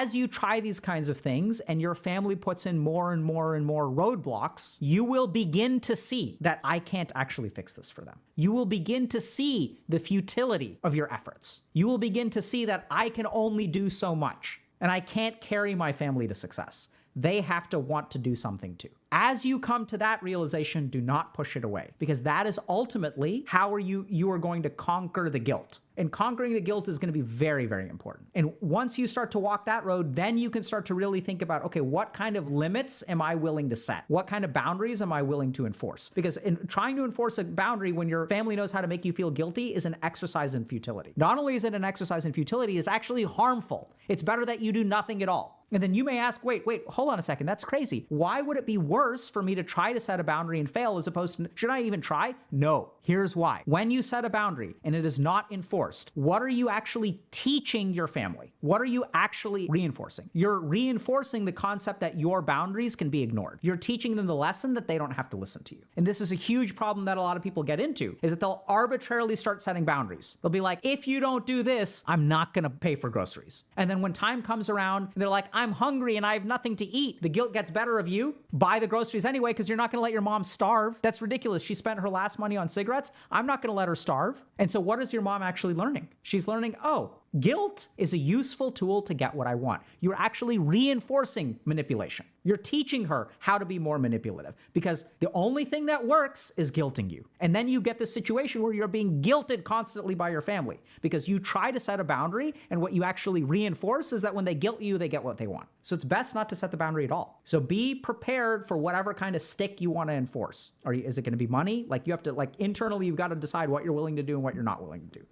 as you try these kinds of things and your family puts in more and more and more roadblocks, you will begin to see that I can't actually fix this for them. You will begin to see the futility of your efforts. You will begin to see that I can only do so much and I can't carry my family to success. They have to want to do something too. As you come to that realization, do not push it away, because that is ultimately how you are going to conquer the guilt. And conquering the guilt is going to be very, very important. And once you start to walk that road, then you can start to really think about, okay, what kind of limits am I willing to set? What kind of boundaries am I willing to enforce? Because in trying to enforce a boundary when your family knows how to make you feel guilty is an exercise in futility. Not only is it an exercise in futility, it's actually harmful. It's better that you do nothing at all. And then you may ask, wait, hold on a second. That's crazy. Why would it be worse for me to try to set a boundary and fail as opposed to, should I even try? No. Here's why. When you set a boundary and it is not enforced, what are you actually teaching your family? What are you actually reinforcing? You're reinforcing the concept that your boundaries can be ignored. You're teaching them the lesson that they don't have to listen to you. And this is a huge problem that a lot of people get into, is that they'll arbitrarily start setting boundaries. They'll be like, if you don't do this, I'm not going to pay for groceries. And then when time comes around and they're like, I'm hungry and I have nothing to eat, the guilt gets better of you. Buy the groceries anyway, because you're not going to let your mom starve. That's ridiculous. She spent her last money on cigarettes. I'm not going to let her starve. And so what is your mom actually learning? She's learning, oh, guilt is a useful tool to get what I want. You're actually reinforcing manipulation. You're teaching her how to be more manipulative, because the only thing that works is guilting you. And then you get this situation where you're being guilted constantly by your family because you try to set a boundary, and what you actually reinforce is that when they guilt you, they get what they want. So it's best not to set the boundary at all. So be prepared for whatever kind of stick you want to enforce. Is it going to be money? Like, you have to, internally, you've got to decide what you're willing to do and what you're not willing to do.